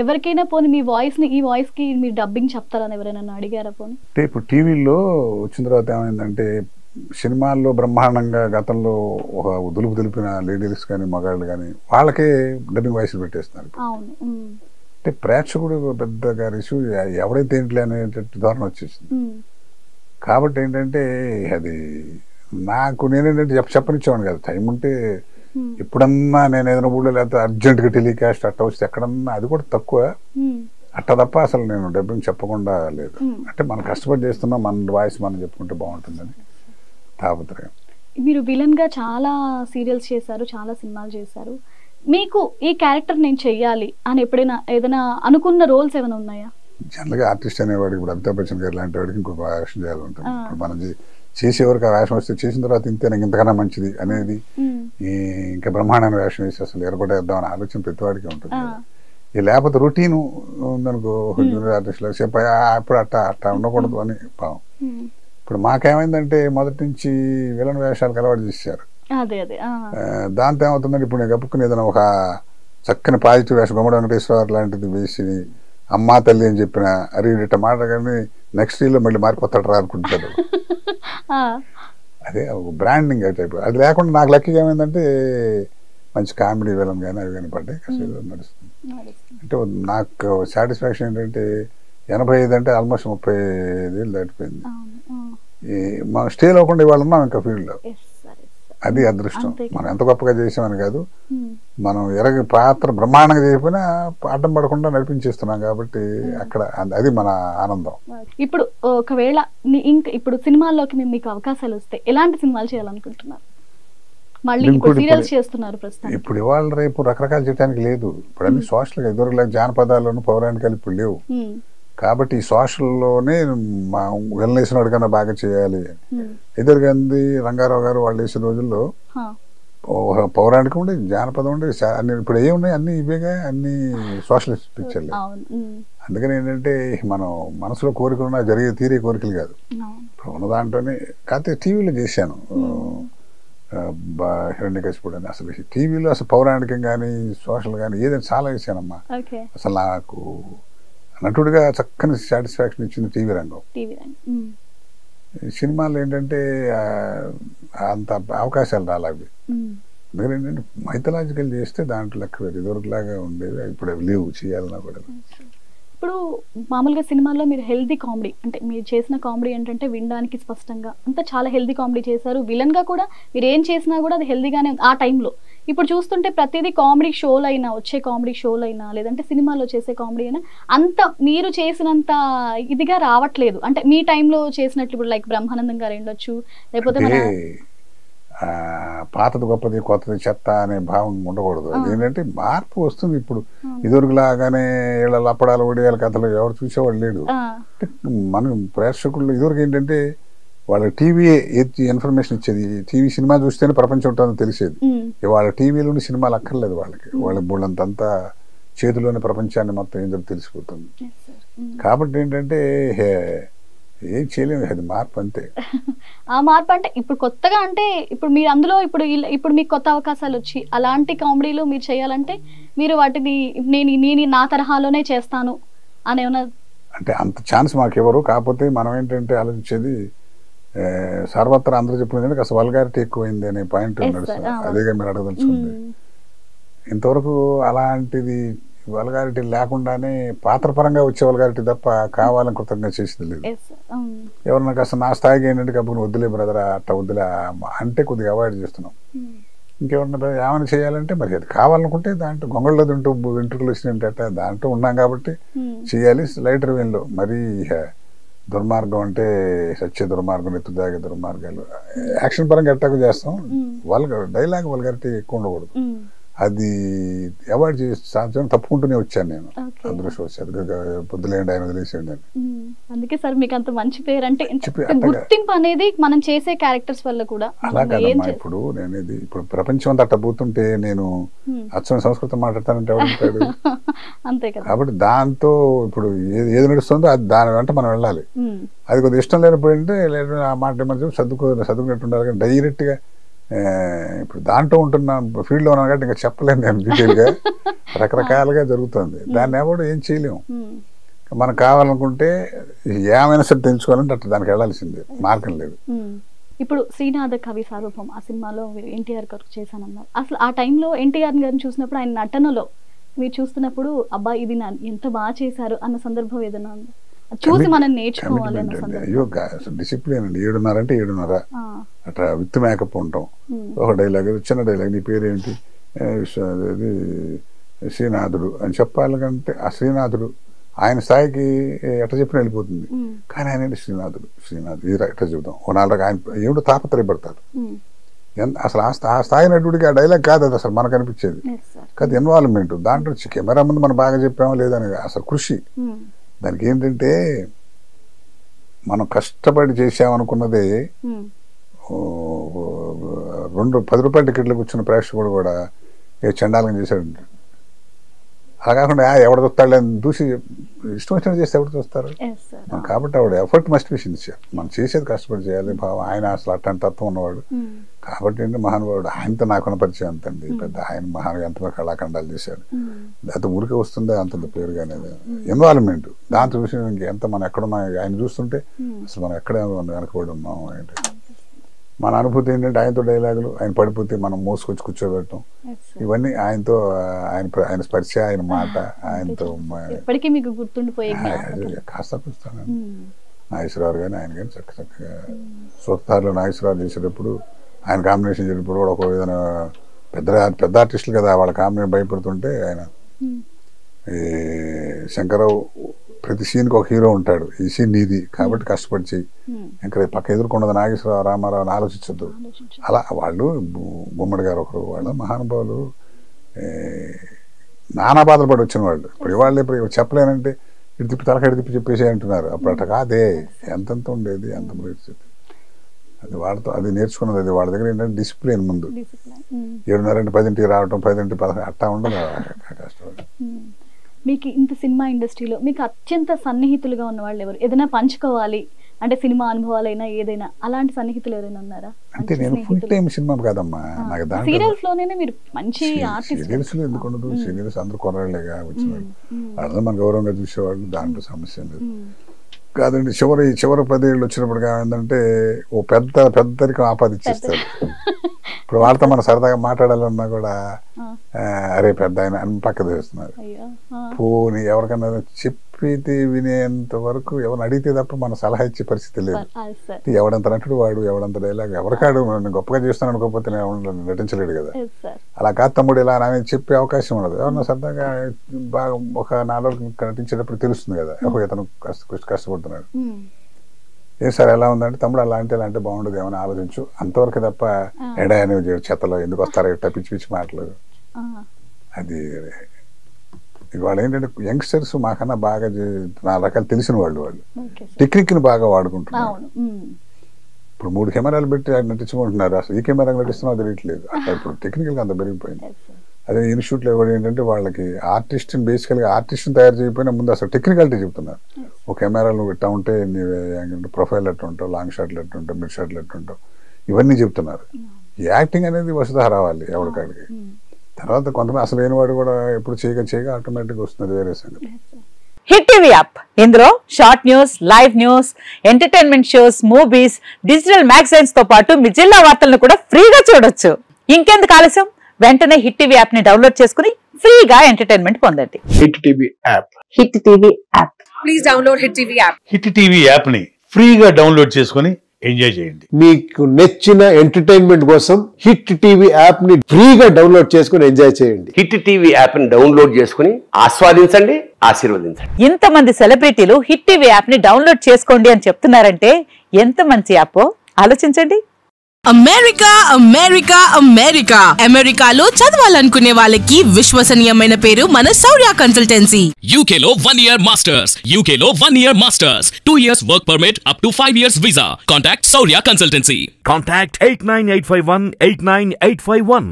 ఎవరికైనా పోనీ మీ వాయిస్ని ఈ వాయిస్కి మీరు డబ్బింగ్ చెప్తారని ఎవరైనా అడిగారా పోనీ? అంటే ఇప్పుడు టీవీలో వచ్చిన తర్వాత ఏమైందంటే సినిమాల్లో బ్రహ్మాండంగా గతంలో ఒక దులిపిన లేడీస్ కానీ మగాళ్ళు కానీ వాళ్ళకే డబ్బింగ్ వాయిస్లు పెట్టేస్తున్నారు. అవును. అంటే ప్రేక్షకుడు పెద్దగా రిసీవ్ ఎవరైతే ఏంటి అనేటట్టు ధోరణి వచ్చేసింది. కాబట్టి ఏంటంటే అది నాకు నేనేంటంటే చెప్పనిచ్చేవాడిని కదా. టైం ఉంటే ఎప్పుడన్నా నేను ఏదైనా ఊళ్ళో లేకపోతే అర్జెంట్గా టెలికాస్ట్ అట్ట వస్తే ఎక్కడన్నా, అది కూడా తక్కువ అట్ట తప్ప అసలు నేను డబ్బింగ్ చెప్పకుండా లేదు. అంటే మనం కష్టపడి చేస్తున్నాం, మన వాయిస్ మనం చెప్పుకుంటే బాగుంటుందని తాపత్రయం. మీరు విలన్గా చాలా సీరియల్స్ చేశారు, చాలా సినిమాలు చేశారు. మీకు ఈ క్యారెక్టర్ నేను చెయ్యాలి అని ఎప్పుడైనా ఏదైనా అనుకున్న రోల్స్ ఏమైనా ఉన్నాయా? జనరల్గా ఆర్టిస్ట్ అనేవాడికి ఇప్పుడు అమితాబ్ బచ్చన్ గారు లాంటి వాడికి ఇంకొక వేషం చేయాలంటుంది. ఇప్పుడు మనం చేసేవరకు ఆ వేషం వస్తే చేసిన తర్వాత ఇంతే నాకు ఇంతకన్నా మంచిది అనేది ఇంకా బ్రహ్మాండమైన వేషం వేసి అసలు ఎరగొట్టేద్దామని ఆలోచన ప్రతివాడికి ఉంటుంది. లేకపోతే రొటీన్ ఉందనుకో, జూనియర్ ఆర్టిస్ట్లో సేపు ఇప్పుడు అట్ట ఉండకూడదు అని భావం. ఇప్పుడు మాకేమైందంటే మొదటి నుంచి విలన్ వేషాలకు అలవాటు చేశారు. దాంతో ఏమవుతుందంటే ఇప్పుడు నేను గప్పుకుని ఏదైనా ఒక చక్కని పాజిటివ్ వేషం గుమ్మడి వెంకటేశ్వర లాంటిది వేసి అమ్మా తల్లి అని చెప్పిన అరే ఇట్ట మాట కానీ నెక్స్ట్ ఇయర్లో మళ్ళీ మారిపోతాడు రా అనుకుంటారు. అదే ఒక బ్రాండింగ్ టైప్. అది లేకుండా నాకు లక్కీగా ఏమైందంటే మంచి కామెడీ విలన్ కానీ అవి కానీ పడ్డాయి, కష్టం నడుస్తుంది. అంటే నాకు సాటిస్ఫాక్షన్ ఏంటంటే 85 అంటే ఆల్మోస్ట్ 35 ఏళ్ళు దాటిపోయింది. మనం స్టే అవ్వకుండా ఇవాళ ఉన్నాం ఇంకా ఫీల్డ్లో. అది అదృష్టం. మనం ఎంత గొప్పగా చేసామని కాదు, మనం పాత్ర బ్రహ్మాండంగా చేయకపోయినా అడ్డం పడకుండా నడిపించేస్తున్నాం కాబట్టి అక్కడ అది మన ఆనందం. ఇప్పుడు ఒకవేళ ఇంకా ఇప్పుడు సినిమాల్లోకి మీకు అవకాశాలు వస్తే ఎలాంటి సినిమాలు చేయాలనుకుంటున్నారు? మళ్ళీ సీరియల్స్ చేస్తున్నారు ప్రస్తుతం. ఇప్పుడు ఇవాళ రేపు రకరకాలు చేయడానికి లేదు. ఇప్పుడు అన్ని సోషల్గా ఎదురుగా జానపదాలను పౌరాణికాలు ఇప్పుడు లేవు కాబట్టి ఈ సోషల్లోనే వెళ్ళేసినాడు కన్నా బాగా చేయాలి. ఎదురుగాంది రంగారావు గారు వాళ్ళు వేసిన రోజుల్లో పౌరాణికం ఉండే, జానపదం ఉండే, అన్ని ఇప్పుడు ఏమున్నాయి అన్ని ఇవేగా, అన్ని సోషలిస్ట్ పిక్చర్లు. అందుకని ఏంటంటే మనం మనసులో కోరికలు ఉన్నా జరిగే తీరే కోరికలు కాదు. ఇప్పుడు ఉన్న దాంట్లోనే కాకపోతే టీవీలో చేశాను హిరణ్యకశిపుడు అని. అసలు టీవీలో అసలు పౌరాణికం కానీ సోషల్ కానీ ఏదైనా చాలా వేసానమ్మా. అసలు నాకు నటుడిగా చక్కని సాటిస్ఫాక్షన్ ఇచ్చింది టీవీ రంగం. సినిమాలు ఏంటంటే అంత అవకాశాలు రాలేవి. అందుకని ఏంటంటే మైథలాజికల్ చేస్తే దాంట్లో లెక్క వేరు, ఇదివరకులాగా ఉండేవి ఇప్పుడు లేవు, చేయాలన్నా కూడా. ఇప్పుడు మామూలుగా సినిమాల్లో మీరు హెల్దీ కామెడీ అంటే మీరు చేసిన కామెడీ ఏంటంటే వినడానికి స్పష్టంగా అంతా చాలా హెల్దీ కామెడీ చేశారు. విలన్గా కూడా మీరు ఏం చేసినా కూడా అది హెల్దీగానే ఉంది ఆ టైంలో. ఇప్పుడు చూస్తుంటే ప్రతిదీ కామెడీ షోలు అయినా, వచ్చే కామెడీ షోలు అయినా, లేదంటే సినిమాలో చేసే కామెడీ అయినా అంత మీరు చేసినంత ఇదిగా రావట్లేదు. అంటే మీ టైంలో చేసినట్లు ఇప్పుడు లైక్ బ్రహ్మానందం గారు ఉండొచ్చు, లేకపోతే మన పాతది గొప్పది కొత్తది చెత్త అనే భావం ఉండకూడదు. ఏంటంటే మార్పు వస్తుంది. ఇప్పుడు ఇదివరకులాగానే వీళ్ళ అప్పడాలు ఒడియాల కథలు ఎవరు చూసేవాడు లేడు. మనం ప్రేక్షకులు ఇదివరకు ఏంటంటే వాళ్ళ టీవీ ఇన్ఫర్మేషన్ ఇచ్చేది, టీవీ సినిమా చూస్తేనే ప్రపంచం ఉంటుందని తెలిసేది. ఇవాళ టీవీలోని సినిమాలు అక్కర్లేదు వాళ్ళకి, వాళ్ళ బోళ్ళంతంతా చేతిలోని ప్రపంచాన్ని మొత్తం ఏం తెలిసిపోతుంది. కాబట్టి ఏంటంటే ఏం చేయలేము, అది మార్పు అంతే. ఆ మార్పు అంటే ఇప్పుడు కొత్తగా అంటే ఇప్పుడు మీరు అందులో ఇప్పుడు మీకు కొత్త అవకాశాలు వచ్చి అలాంటి కామెడీలు మీరు చేయాలంటే మీరు వాటిని నేను నా తరహాలోనే చేస్తాను అని ఏమన్నా అంటే అంత ఛాన్స్ మాకు ఎవరు. కాకపోతే మనం ఏంటంటే ఆలోచించేది సర్వత్రా అందరూ చెప్పినది అసలు వల్గారిటీ ఎక్కువైంది అనే పాయింట్ నడుస్తుంది. అదేగా మీరు అడగదలుచుకుంది. ఇంతవరకు అలాంటిది వల్గారిటీ లేకుండానే పాత్రపరంగా వచ్చే వల్గారిటీ తప్ప కావాలని కృతంగా చేసింది లేదు. ఎవరన్నా కాస్త నా స్థాయికి ఏంటంటే కప్పుడు వద్దులే బ్రదరా అట్ట వద్దులే అంటే కొద్దిగా అవాయిడ్ చేస్తున్నాం. ఇంకెవరన్నా ఏమైనా చేయాలంటే మరి అది కావాలనుకుంటే దాంట్లో గొంగళ్ళలో తింటూ వెంట్రుకలు వచ్చినట్ట దాంట్లో ఉన్నాం కాబట్టి చేయాలి. లైటర్ వేన్లో మరీ దుర్మార్గం అంటే సత్య దుర్మార్గం, ఎత్తుదాగే దుర్మార్గాలు యాక్షన్ పరంగా ఎట్టాకు చేస్తాం. డైలాగ్ వల్గారిటీ ఎక్కువ ఉండకూడదు. అది అవాయిడ్ చేసి సాధ్యం తప్పుకుంటూనే వచ్చాను నేను. అదృష్టవశాత్తు పొద్దులేండి ఆయన వదిలేసేయండి అని. అందుకే సార్ మీకు అంత మంచి పేరు అంటే గుర్తింపు అనేది మనం చేసే క్యారెక్టర్స్ వల్ల కూడా. అలా కాదమ్మా, ఇప్పుడు నేనేది ఇప్పుడు ప్రపంచం అంతా అట్ట పోతుంటే నేను అచ్చమైన సంస్కృతం మాట్లాడతానంటే ఎవరుంటాడు? అంతే కదా. కాబట్టి దాంతో ఇప్పుడు ఏది నడుస్తుందో అది దాని వెంట మనం వెళ్ళాలి. అది కొద్దిగా ఇష్టం లేకపోయింటే లేదా ఆ మాట ఏమని చెప్పి సర్దుకున్నట్టు ఉండాలి. కానీ డైరెక్ట్గా ఇప్పుడు దాంట్లో ఉంటున్న ఫీల్డ్లో ఉన్నాను కాబట్టి ఇంకా చెప్పలేను నేను డీటెయిల్గా. రకరకాలుగా జరుగుతుంది, దాన్ని ఎవరు ఏం చేయలేము. మనకు కావాలనుకుంటే ఏమైనా సరే తెలుసుకోవాలంటే అట్లా దానికి వెళ్ళాల్సిందే, మార్గం లేదు. ఇప్పుడు శ్రీనాథ కవి సార్వభౌమ ఆ సినిమాలో మీరు ఎన్టీఆర్ గారు చేశానన్నారు. అసలు ఆ టైంలో ఎన్టీఆర్ గారిని చూసినప్పుడు ఆయన నటనలో మీరు చూస్తున్నప్పుడు అబ్బా ఇది ఎంత బాగా చేశారు అన్న సందర్భం ఏదైనా ఉందా? చూసి మనం నేర్చుకోవాలి అన్న సందర్భం. అయ్యో డిసిప్లిన్ అండి. 7:30 అంటే 7:30 అట్లా విత్ మేకప్ ఉంటాం. ఒక డైలాగ్, చిన్న డైలాగ్, నీ పేరేంటి, శ్రీనాథుడు అని చెప్పాలంటే ఆ శ్రీనాథుడు ఆయన స్థాయికి ఎట్లా చెప్పిన వెళ్ళిపోతుంది. కానీ ఆయన ఏంటి శ్రీనాథుడు ఎట్లా చెబుతాం. ఓ 4 ఆయన ఏమిటో తాపత్రయపడతారు. అసలు ఆ స్థాయి నటుడికి ఆ డైలాగ్ కాదు అది అసలు మనకు అనిపించేది కాదు. ఇన్వాల్వ్మెంట్ దాంట్లో కెమెరా ముందు మనం బాగా చెప్పామో లేదని అసలు కృషి. దానికి ఏంటంటే మనం కష్టపడి చేసామనుకున్నదే 10 రూపాయల టికెట్లు కూర్చున్న ప్రేక్షకుడు కూడా ఏ చండాలంగా చేశాడు. అలా కాకుండా ఎవడ చూస్తాడు అని దూసి ఇష్టం వచ్చినట్టు చేస్తే ఎవరు చూస్తారు. కాబట్టి ఆవిడ ఎఫర్ట్ మస్ట్ బి సిన్సియర్. మనం చేసేది కష్టపడి చేయాలి. ఆయన అసలు అట్లాంటి తత్వం ఉన్నవాడు కాబట్టి ఏంటి మహానుభావుడు. ఆయనతో నాకున్న పరిచయం అంతండి. పెద్ద ఆయన ఎంతమంది కళాఖండాలు చేశాడు. లేకపోతే ఊరికే వస్తుందే అంతంత పేరుగా అనేది ఇన్వాల్వ్మెంట్. దాంతో విషయం ఇంకెంత మనం ఎక్కడున్నా ఆయన చూస్తుంటే అసలు మనం ఎక్కడ వెనకబడి ఉన్నాం ఏంటి. మన అనుభూతి ఏంటంటే ఆయనతో డైలాగులు, ఆయన పడిపోతే మనం మోసుకొచ్చి కూర్చోబెట్టడం, ఇవన్నీ ఆయనతో ఆయన స్పర్శ, ఆయన మాట, ఆయనతో కాస్త చూస్తాను. నాగేశ్వరరావు కానీ ఆయన కానీ చక్కగా స్వతహాలో నాగేశ్వరరావు చేసేటప్పుడు ఆయన కాంబినేషన్ చేసేటప్పుడు కూడా ఒక విధంగా పెద్ద ఆర్టిస్టులు కదా వాళ్ళ కాంబినేషన్ భయపడుతుంటే ఆయన ఈ శంకరరావు ప్రతి సీన్కి ఒక హీరో ఉంటాడు. ఈ సీన్ నీది కాబట్టి కష్టపడి చెయ్యి, ఇంకా పక్క ఎదుర్కొన్నది నాగేశ్వరరావు రామారావు అని ఆలోచించద్దు. అలా వాళ్ళు గుమ్మడి గారు ఒకరు వాళ్ళ మహానుభావులు నానా బాధలు పడి వచ్చిన వాళ్ళు. ఇప్పుడు చెప్పలేనంటే ఇటు తిప్పి తలకాయ తిప్పి చెప్పేసి అంటున్నారు. అప్పుడు అట్లా కాదే, ఎంతంత ఉండేది అంత పరిస్థితి. అది వాళ్ళతో అది నేర్చుకున్నది. అది వాళ్ళ దగ్గర ఏంటంటే డిసిప్లిన్. ముందు 7:30 అంటే 10ంటికి రావటం, 10ంటికి 11 అట్టా ఉండదు కష్టపడి. మీకు ఇంత సినిమా ఇండస్ట్రీలో మీకు అత్యంత సన్నిహితులుగా ఉన్న వాళ్ళు ఎవరు? ఏదైనా పంచుకోవాలి అంటే సినిమా అనుభవాలైనా ఏదైనా అలాంటి సన్నిహితులు ఎవరైనా ఉన్నారా? అంటే నేను ఫుల్ టైం సినిమా కాదమ్మా, నాకు దాంట్లో సీరియల్స్ లోనే మీరు మంచి ఆర్టిస్ట్. సీరియల్స్ లో ఎందుకు ఉండదు? సీరియల్స్ అందరూ కొన్నాళ్ళేగా వచ్చినవాళ్ళు, వాళ్ళందరూ మన గౌరవంగా చూసేవాళ్ళు, దాంట్లో సమస్య లేదు కాదండి. చివరి 10 ఏళ్ళు వచ్చినప్పుడు ఏంటంటే ఓ పెద్దరికి ఆపాదించేస్తారు. ఇప్పుడు వాళ్ళతో మనం సరదాగా మాట్లాడాలన్నా కూడా అరే పెద్ద ఆయన అని పక్కకు వేస్తున్నారు. పోనీ ఎవరికన్నా చెప్పితే వినేంత వరకు ఎవరిని అడిగితే తప్ప మన సలహా ఇచ్చే పరిస్థితి లేదు. ఎవడంత నటుడు వాడు, ఎవడంత డైలాగ్ ఎవరికాడు. గొప్పగా చేస్తాను అనుకోకపోతే నటించలేడు కదా. అలా కాదు తమ్ముడు ఇలా అని చెప్పే అవకాశం ఉండదు. ఎవరన్నా సరదాగా బాగా ఒక 4 రోజులు నటించేటప్పుడు తెలుస్తుంది కదా, ఇతను కష్టపడుతున్నాడు. ఏం సార్ ఎలా ఉందంటే తమ్ముడు అలా అంటే బాగుండదు ఏమైనా ఆలోచించు అంతవరకు తప్ప ఎడా అనేవి చెత్తలో ఎందుకు వస్తారో ఇట్లా పిచ్చి పిచ్చి మాటలు. అది వాళ్ళు ఏంటంటే యంగ్స్టర్స్ మాకన్నా బాగా 4 రకాలు తెలిసిన వాళ్ళు టెక్నిక్ ని బాగా వాడుకుంటున్నారు. ఇప్పుడు 3 కెమెరాలు పెట్టి నటించుకుంటున్నారు. అసలు ఈ కెమెరా నటిస్తున్నా తెలియట్లేదు. అట్లా ఇప్పుడు టెక్నికల్ గా అంత పెరిగిపోయింది. అదే ఇన్స్టిట్యూట్లో కూడా ఏంటంటే వాళ్ళకి ఆర్టిస్ట్ని బేసికల్గా ఆర్టిస్ట్ని తయారు చేయకపోయినా ముందు అసలు టెక్నికాలిటీ చెప్తున్నారు. ఒక కెమెరాలు పెట్టా ఉంటే ప్రొఫైల్ ఎట్టు ఉంటావు, లాంగ్ షాట్లు ఎట్టు ఉంటావు, మిడ్ షాట్లు ఎట్టు ఉంటావు, ఇవన్నీ చెప్తున్నారు. యాక్టింగ్ అనేది వసదా రావాలి ఎవరికాడికి. తర్వాత కొంతమంది అసలు లేనివాడు కూడా ఎప్పుడు చేయగా ఆటోమేటిక్గా వస్తుంది, వేరే సంగతి. హిట్ టీవీ యాప్, ఇందులో short news, live news, entertainment shows, movies, digital magazines తో పాటు మీ జిల్లా వార్తలను కూడా ఫ్రీగా చూడొచ్చు. ఇంకెందుకు ఆలస్యం, వెంటనే హిట్ టీవీ యాప్ ని డౌన్లోడ్ చేసుకుని ఫ్రీగా ఎంటర్టైన్మెంట్ పొందండి. Hit TV app. Hit TV app. Please download hit TV app. Hit TV app ని ఫ్రీగా డౌన్లోడ్ చేసుకుని ఎంజాయ్ చేయండి. మీకు నచ్చిన ఎంటర్టైన్మెంట్ కోసం హిట్ టీవీ యాప్ ని ఫ్రీగా డౌన్లోడ్ చేసుకుని ఎంజాయ్ చేయండి. హిట్ టీవీ యాప్ ని డౌన్లోడ్ చేసుకుని ఆస్వాదించండి, ఆశీర్వదించండి. ఇంతమంది సెలబ్రిటీలు హిట్ టీవీ యాప్ ని డౌన్లోడ్ చేసుకోండి అని చెప్తున్నారంటే ఎంత మంచి యాప్ ఆలోచించండి. అమెరికా అమెరికా అమెరికా అమెరికాలో చదవాలనుకునే వాళ్ళకి విశ్వసనీయమైన పేరు మన శౌర్య కన్సల్టెన్సీ. UK లో 1 year masters, UK లో 1 year masters, 2 years work permit up to 5 years visa. Contact Saurya Consultancy. Contact 89851 89851.